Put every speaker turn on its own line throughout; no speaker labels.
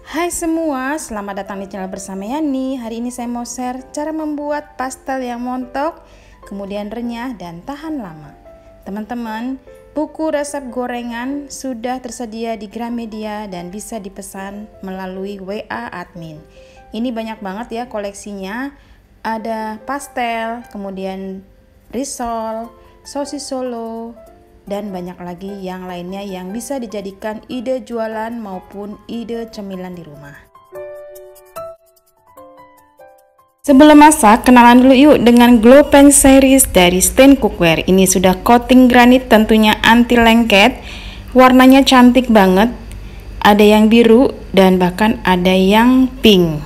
Hai semua, selamat datang di channel bersama Yani. Hari ini saya mau share cara membuat pastel yang montok, kemudian renyah dan tahan lama. Teman-teman, buku resep gorengan sudah tersedia di Gramedia dan bisa dipesan melalui WA admin. Ini banyak banget ya koleksinya. Ada pastel, kemudian risol, sosis solo, dan banyak lagi yang lainnya yang bisa dijadikan ide jualan maupun ide cemilan di rumah. Sebelum masak, kenalan dulu yuk dengan Glow Pen Series dari Stain Cookware. Ini sudah coating granit, tentunya anti lengket. Warnanya cantik banget. Ada yang biru dan bahkan ada yang pink.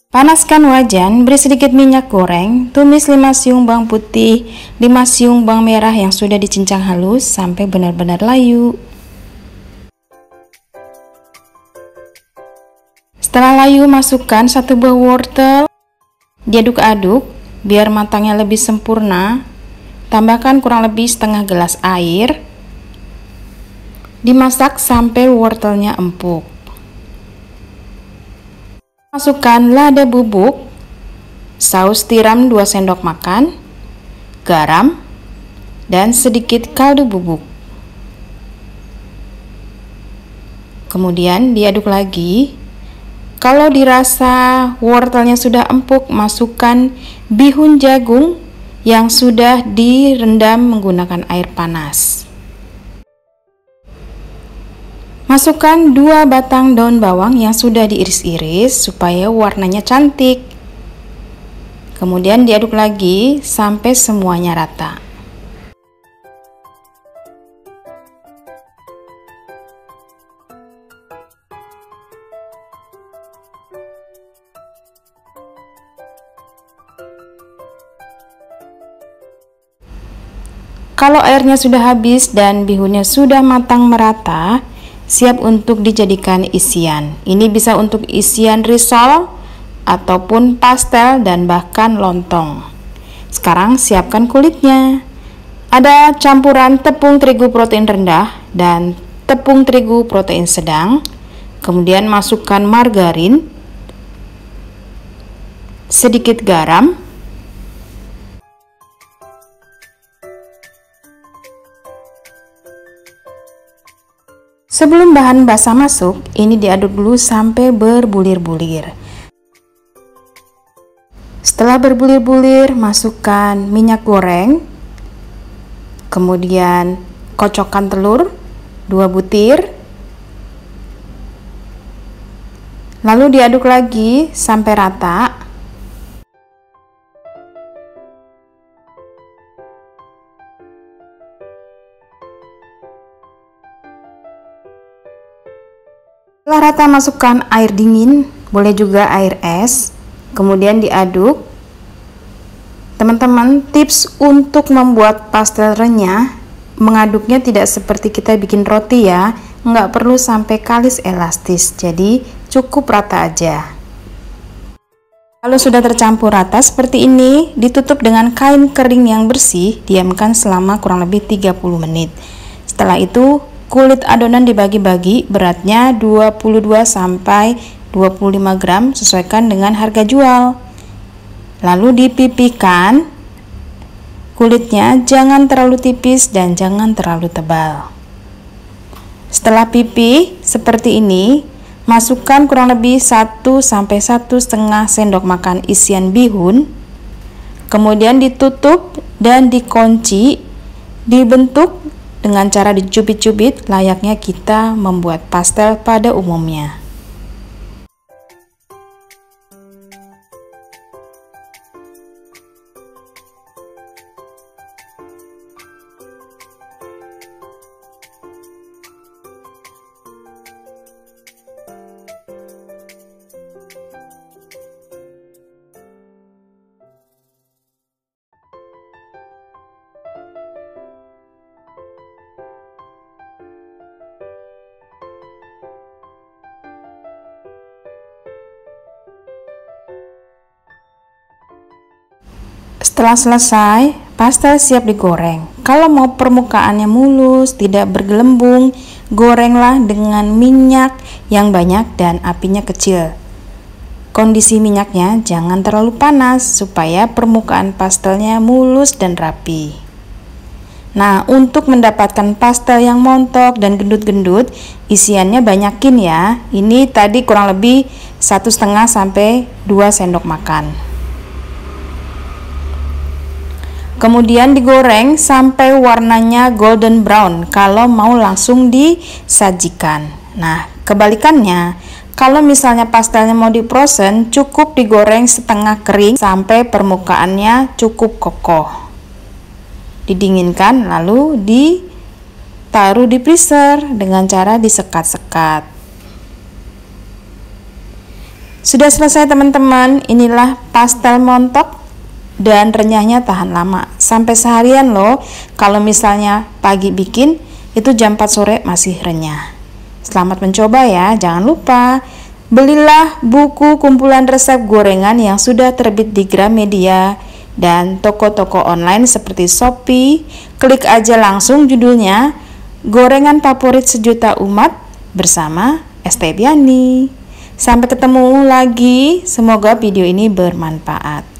Panaskan wajan, beri sedikit minyak goreng, tumis 5 siung bawang putih, 5 siung bawang merah yang sudah dicincang halus sampai benar-benar layu. Setelah layu, masukkan 1 buah wortel, diaduk-aduk biar matangnya lebih sempurna. Tambahkan kurang lebih setengah gelas air, dimasak sampai wortelnya empuk. Masukkan lada bubuk, saus tiram 2 sendok makan, garam, dan sedikit kaldu bubuk. Kemudian diaduk lagi. Kalau dirasa wortelnya sudah empuk, masukkan bihun jagung yang sudah direndam menggunakan air panas. Masukkan 2 batang daun bawang yang sudah diiris-iris supaya warnanya cantik. Kemudian diaduk lagi sampai semuanya rata. Kalau airnya sudah habis dan bihunnya sudah matang merata, siap untuk dijadikan isian. Ini bisa untuk isian risol ataupun pastel dan bahkan lontong. Sekarang siapkan kulitnya. Ada campuran tepung terigu protein rendah dan tepung terigu protein sedang. Kemudian masukkan margarin, sedikit garam, sebelum bahan basah masuk, ini diaduk dulu sampai berbulir-bulir. Setelah berbulir-bulir, masukkan minyak goreng, kemudian kocokkan telur 2 butir, lalu diaduk lagi sampai rata. Setelah rata, masukkan air dingin, boleh juga air es, kemudian diaduk. Teman-teman, tips untuk membuat pastel renyah, mengaduknya tidak seperti kita bikin roti ya, nggak perlu sampai kalis elastis, jadi cukup rata aja. Kalau sudah tercampur rata seperti ini, ditutup dengan kain kering yang bersih, diamkan selama kurang lebih 30 menit. Setelah itu, kulit adonan dibagi-bagi, beratnya 22 sampai 25 gram, sesuaikan dengan harga jual. Lalu dipipihkan. Kulitnya jangan terlalu tipis dan jangan terlalu tebal. Setelah pipih seperti ini, masukkan kurang lebih 1 sampai 1,5 sendok makan isian bihun. Kemudian ditutup dan dikunci, dibentuk dengan cara dicubit-cubit layaknya kita membuat pastel pada umumnya. Setelah selesai, pastel siap digoreng. Kalau mau permukaannya mulus, tidak bergelembung, gorenglah dengan minyak yang banyak dan apinya kecil. Kondisi minyaknya jangan terlalu panas supaya permukaan pastelnya mulus dan rapi. Nah, untuk mendapatkan pastel yang montok dan gendut-gendut, isiannya banyakin ya. Ini tadi kurang lebih 1,5 sampai 2 sendok makan. Kemudian digoreng sampai warnanya golden brown kalau mau langsung disajikan. Nah, kebalikannya, kalau misalnya pastelnya mau diprosen, cukup digoreng setengah kering sampai permukaannya cukup kokoh. Didinginkan lalu ditaruh di freezer dengan cara disekat-sekat. Sudah selesai teman-teman, inilah pastel montok dan renyahnya tahan lama sampai seharian loh. Kalau misalnya pagi bikin, itu jam 4 sore masih renyah. Selamat mencoba ya, jangan lupa belilah buku kumpulan resep gorengan yang sudah terbit di Gramedia dan toko-toko online seperti Shopee. Klik aja langsung judulnya Gorengan Favorit Sejuta Umat bersama Estebiani. Sampai ketemu lagi, semoga video ini bermanfaat.